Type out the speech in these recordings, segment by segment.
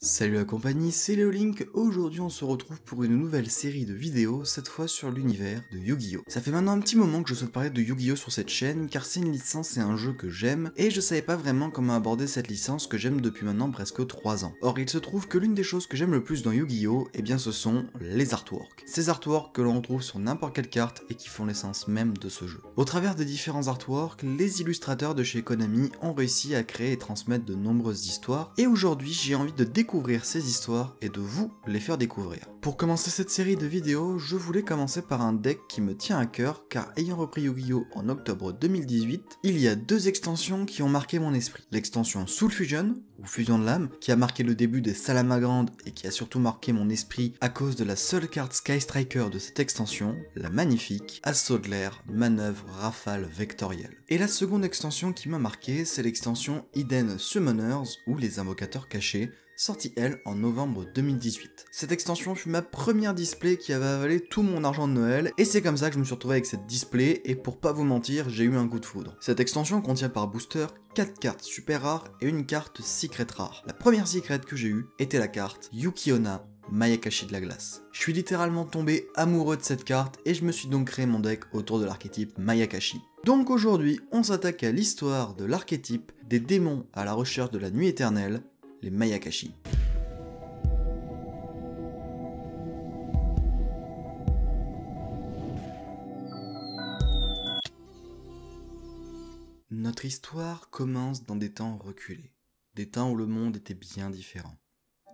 Salut la compagnie, c'est Léolink. Aujourd'hui on se retrouve pour une nouvelle série de vidéos, cette fois sur l'univers de Yu-Gi-Oh! Ça fait maintenant un petit moment que je souhaite parler de Yu-Gi-Oh! Sur cette chaîne, car c'est une licence et un jeu que j'aime, et je savais pas vraiment comment aborder cette licence que j'aime depuis maintenant presque 3 ans. Or il se trouve que l'une des choses que j'aime le plus dans Yu-Gi-Oh! Eh bien ce sont les artworks. Ces artworks que l'on retrouve sur n'importe quelle carte et qui font l'essence même de ce jeu. Au travers des différents artworks, les illustrateurs de chez Konami ont réussi à créer et transmettre de nombreuses histoires, et aujourd'hui j'ai envie de découvrir ces histoires et de vous les faire découvrir. Pour commencer cette série de vidéos, je voulais commencer par un deck qui me tient à cœur, car ayant repris Yu-Gi-Oh! En octobre 2018, il y a deux extensions qui ont marqué mon esprit. L'extension Soul Fusion, ou Fusion de l'âme, qui a marqué le début des Salamagrandes et qui a surtout marqué mon esprit à cause de la seule carte Sky Striker de cette extension, la magnifique Assaut de l'air, manœuvre, rafale vectorielle. Et la seconde extension qui m'a marqué, c'est l'extension Hidden Summoners, ou les invocateurs cachés, sortie elle en novembre 2018. Cette extension fut ma première display qui avait avalé tout mon argent de Noël, et c'est comme ça que je me suis retrouvé avec cette display, et pour pas vous mentir, j'ai eu un coup de foudre. Cette extension contient par booster 4 cartes super rares et une carte secret rare. La première secret que j'ai eue était la carte Yuki-Onna, Mayakashi de la glace. Je suis littéralement tombé amoureux de cette carte, et je me suis donc créé mon deck autour de l'archétype Mayakashi. Donc aujourd'hui, on s'attaque à l'histoire de l'archétype des démons à la recherche de la nuit éternelle, les Mayakashi. Notre histoire commence dans des temps reculés, des temps où le monde était bien différent.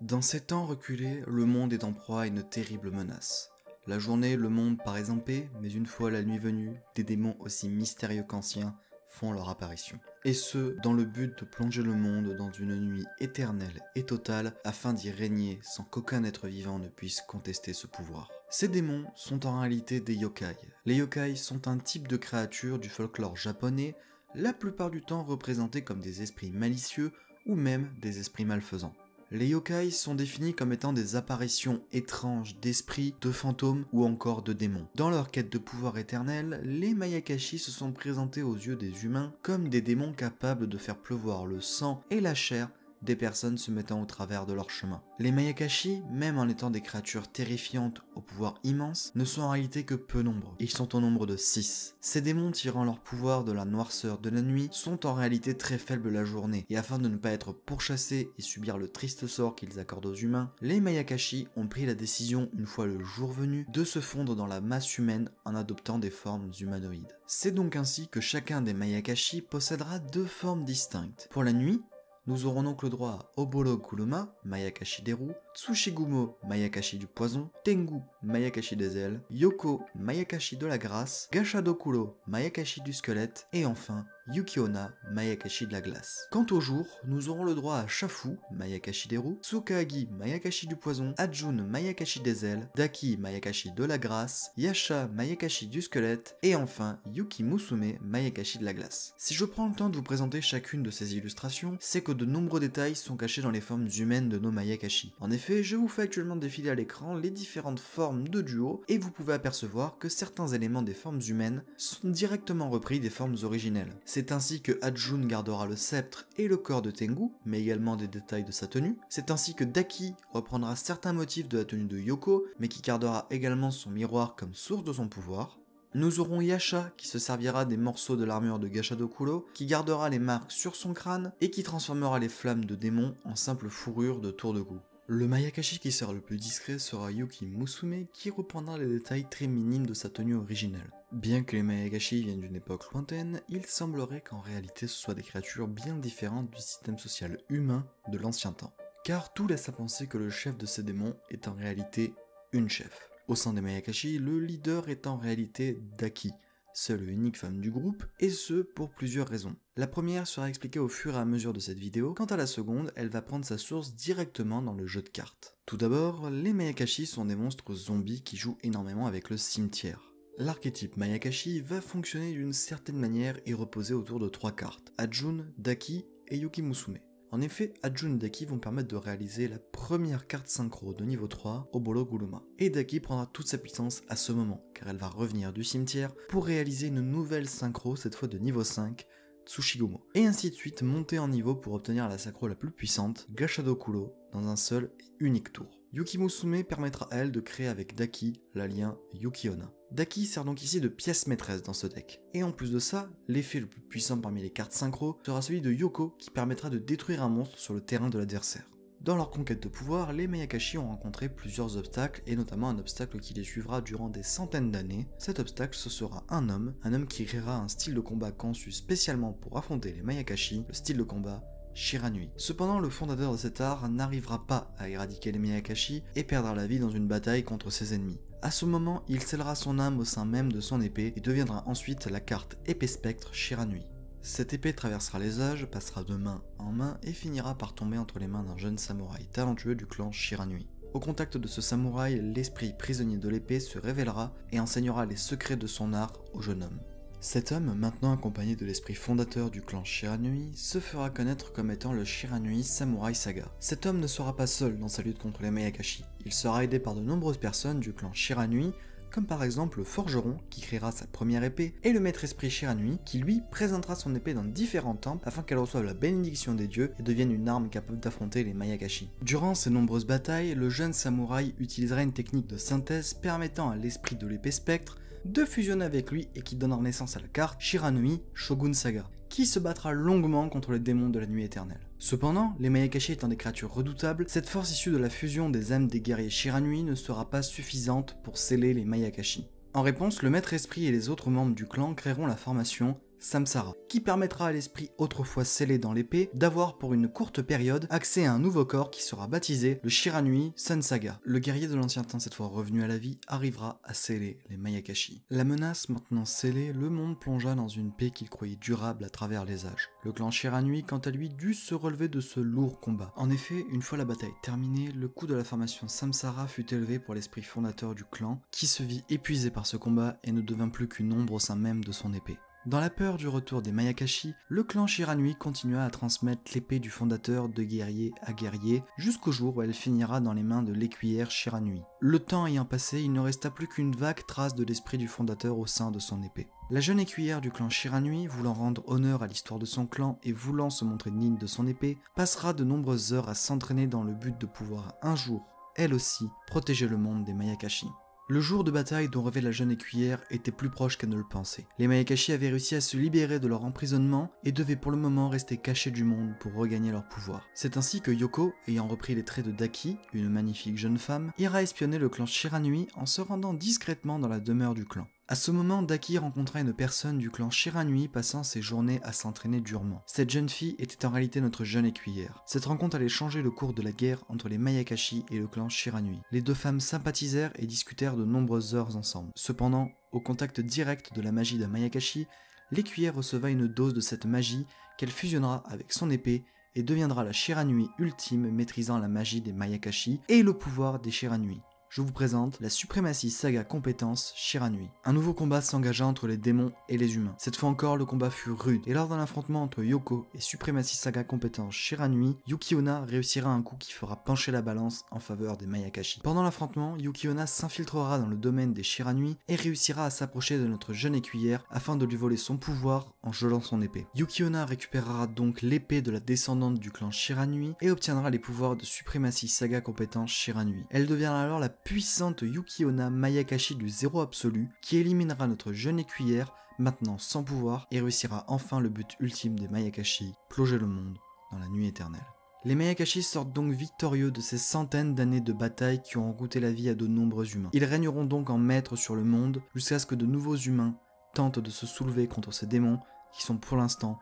Dans ces temps reculés, le monde est en proie à une terrible menace. La journée, le monde paraît en paix, mais une fois la nuit venue, des démons aussi mystérieux qu'anciens font leur apparition. Et ce, dans le but de plonger le monde dans une nuit éternelle et totale afin d'y régner sans qu'aucun être vivant ne puisse contester ce pouvoir. Ces démons sont en réalité des yokai. Les yokai sont un type de créature du folklore japonais, la plupart du temps représentés comme des esprits malicieux ou même des esprits malfaisants. Les yokai sont définis comme étant des apparitions étranges d'esprits, de fantômes ou encore de démons. Dans leur quête de pouvoir éternel, les Mayakashi se sont présentés aux yeux des humains comme des démons capables de faire pleuvoir le sang et la chair des personnes se mettant au travers de leur chemin. Les Mayakashi, même en étant des créatures terrifiantes au pouvoir immense, ne sont en réalité que peu nombreux. Ils sont au nombre de 6. Ces démons tirant leur pouvoir de la noirceur de la nuit sont en réalité très faibles la journée, et afin de ne pas être pourchassés et subir le triste sort qu'ils accordent aux humains, les Mayakashi ont pris la décision, une fois le jour venu, de se fondre dans la masse humaine en adoptant des formes humanoïdes. C'est donc ainsi que chacun des Mayakashi possédera deux formes distinctes. Pour la nuit, nous aurons donc le droit à Obolo Kuruma, Mayakashi des roues, Tsushigumo, Mayakashi du poison, Tengu, Mayakashi des ailes, Yoko, Mayakashi de la grâce, Gashadokuro, Mayakashi du squelette, et enfin Yuki-Onna, Mayakashi de la glace. Quant au jour, nous aurons le droit à Shafu, Mayakashi des roues, Tsukahagi, Mayakashi du poison, Ajun, Mayakashi des ailes, Daki, Mayakashi de la grâce, Yasha, Mayakashi du squelette, et enfin Yuki Musume, Mayakashi de la glace. Si je prends le temps de vous présenter chacune de ces illustrations, c'est que de nombreux détails sont cachés dans les formes humaines de nos Mayakashi. En effet, je vous fais actuellement défiler à l'écran les différentes formes de duo, et vous pouvez apercevoir que certains éléments des formes humaines sont directement repris des formes originelles. C'est ainsi que Ajun gardera le sceptre et le corps de Tengu, mais également des détails de sa tenue. C'est ainsi que Daki reprendra certains motifs de la tenue de Yoko, mais qui gardera également son miroir comme source de son pouvoir. Nous aurons Yasha qui se servira des morceaux de l'armure de Gashadokuro, qui gardera les marques sur son crâne et qui transformera les flammes de démon en simple fourrure de tour de cou. Le Mayakashi qui sera le plus discret sera Yuki Musume, qui reprendra les détails très minimes de sa tenue originelle. Bien que les Mayakashi viennent d'une époque lointaine, il semblerait qu'en réalité ce soient des créatures bien différentes du système social humain de l'ancien temps. Car tout laisse à penser que le chef de ces démons est en réalité une chef. Au sein des Mayakashi, le leader est en réalité Daki, seule et unique femme du groupe, et ce pour plusieurs raisons. La première sera expliquée au fur et à mesure de cette vidéo, quant à la seconde, elle va prendre sa source directement dans le jeu de cartes. Tout d'abord, les Mayakashi sont des monstres zombies qui jouent énormément avec le cimetière. L'archétype Mayakashi va fonctionner d'une certaine manière et reposer autour de 3 cartes, Ajun, Daki et Yuki Musume. En effet, Ajun et Daki vont permettre de réaliser la première carte synchro de niveau 3, Obolo Kuruma. Et Daki prendra toute sa puissance à ce moment, car elle va revenir du cimetière pour réaliser une nouvelle synchro, cette fois de niveau 5, Tsushigumo. Et ainsi de suite, monter en niveau pour obtenir la synchro la plus puissante, Gashadokuro, dans un seul et unique tour. Yuki Musume permettra à elle de créer avec Daki l'alien Yuki-Onna. Daki sert donc ici de pièce maîtresse dans ce deck. Et en plus de ça, l'effet le plus puissant parmi les cartes synchro sera celui de Yoko qui permettra de détruire un monstre sur le terrain de l'adversaire. Dans leur conquête de pouvoir, les Mayakashi ont rencontré plusieurs obstacles, et notamment un obstacle qui les suivra durant des centaines d'années. Cet obstacle, ce sera un homme qui créera un style de combat conçu spécialement pour affronter les Mayakashi, le style de combat Shiranui. Cependant, le fondateur de cet art n'arrivera pas à éradiquer les Mayakashi et perdra la vie dans une bataille contre ses ennemis. À ce moment, il scellera son âme au sein même de son épée et deviendra ensuite la carte épée spectre Shiranui. Cette épée traversera les âges, passera de main en main et finira par tomber entre les mains d'un jeune samouraï talentueux du clan Shiranui. Au contact de ce samouraï, l'esprit prisonnier de l'épée se révélera et enseignera les secrets de son art au jeune homme. Cet homme, maintenant accompagné de l'esprit fondateur du clan Shiranui, se fera connaître comme étant le Shiranui Samurai Saga. Cet homme ne sera pas seul dans sa lutte contre les Mayakashi, il sera aidé par de nombreuses personnes du clan Shiranui, comme par exemple le forgeron qui créera sa première épée, et le maître esprit Shiranui qui lui présentera son épée dans différents temples afin qu'elle reçoive la bénédiction des dieux et devienne une arme capable d'affronter les Mayakashi. Durant ces nombreuses batailles, le jeune samouraï utilisera une technique de synthèse permettant à l'esprit de l'épée spectre de fusionner avec lui et qui donnera naissance à la carte Shiranui Shogun Saga, qui se battra longuement contre les démons de la nuit éternelle. Cependant, les Mayakashi étant des créatures redoutables, cette force issue de la fusion des âmes des guerriers Shiranui ne sera pas suffisante pour sceller les Mayakashi. En réponse, le maître esprit et les autres membres du clan créeront la formation Samsara, qui permettra à l'esprit autrefois scellé dans l'épée d'avoir pour une courte période accès à un nouveau corps qui sera baptisé le Shiranui Sun Saga. Le guerrier de l'ancien temps, cette fois revenu à la vie, arrivera à sceller les Mayakashi. La menace maintenant scellée, le monde plongea dans une paix qu'il croyait durable à travers les âges. Le clan Shiranui, quant à lui, dut se relever de ce lourd combat. En effet, une fois la bataille terminée, le coût de la formation Samsara fut élevé pour l'esprit fondateur du clan, qui se vit épuisé par ce combat et ne devint plus qu'une ombre au sein même de son épée. Dans la peur du retour des Mayakashi, le clan Shiranui continua à transmettre l'épée du fondateur de guerrier à guerrier, jusqu'au jour où elle finira dans les mains de l'écuyère Shiranui. Le temps ayant passé, il ne resta plus qu'une vague trace de l'esprit du fondateur au sein de son épée. La jeune écuyère du clan Shiranui, voulant rendre honneur à l'histoire de son clan et voulant se montrer digne de son épée, passera de nombreuses heures à s'entraîner dans le but de pouvoir un jour, elle aussi, protéger le monde des Mayakashi. Le jour de bataille dont rêvait la jeune écuyère était plus proche qu'elle ne le pensait. Les Mayakashi avaient réussi à se libérer de leur emprisonnement et devaient pour le moment rester cachés du monde pour regagner leur pouvoir. C'est ainsi que Yoko, ayant repris les traits de Daki, une magnifique jeune femme, ira espionner le clan Shiranui en se rendant discrètement dans la demeure du clan. À ce moment, Daki rencontra une personne du clan Shiranui passant ses journées à s'entraîner durement. Cette jeune fille était en réalité notre jeune écuyère. Cette rencontre allait changer le cours de la guerre entre les Mayakashi et le clan Shiranui. Les deux femmes sympathisèrent et discutèrent de nombreuses heures ensemble. Cependant, au contact direct de la magie d'un Mayakashi, l'écuyère receva une dose de cette magie qu'elle fusionnera avec son épée et deviendra la Shiranui ultime maîtrisant la magie des Mayakashi et le pouvoir des Shiranui. Je vous présente la Supremacy Saga compétence Shiranui. Un nouveau combat s'engagea entre les démons et les humains. Cette fois encore, le combat fut rude, et lors d'un affrontement entre Yoko et Supremacy Saga compétence Shiranui, Yuki-Onna réussira un coup qui fera pencher la balance en faveur des Mayakashi. Pendant l'affrontement, Yuki-Onna s'infiltrera dans le domaine des Shiranui et réussira à s'approcher de notre jeune écuyère afin de lui voler son pouvoir en gelant son épée. Yuki-Onna récupérera donc l'épée de la descendante du clan Shiranui et obtiendra les pouvoirs de Supremacy Saga compétence Shiranui. Elle deviendra alors la puissante Yuki-Onna Mayakashi du zéro absolu qui éliminera notre jeune écuyère, maintenant sans pouvoir, et réussira enfin le but ultime des Mayakashi, plonger le monde dans la nuit éternelle. Les Mayakashi sortent donc victorieux de ces centaines d'années de bataille qui ont coûté la vie à de nombreux humains. Ils régneront donc en maîtres sur le monde jusqu'à ce que de nouveaux humains tentent de se soulever contre ces démons qui sont pour l'instant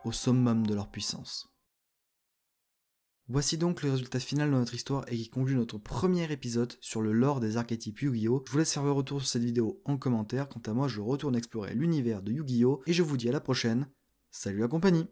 au summum de leur puissance. Voici donc le résultat final de notre histoire et qui conclut notre premier épisode sur le lore des archétypes Yu-Gi-Oh! Je vous laisse faire vos retours sur cette vidéo en commentaire, quant à moi je retourne explorer l'univers de Yu-Gi-Oh! Et je vous dis à la prochaine, salut la compagnie!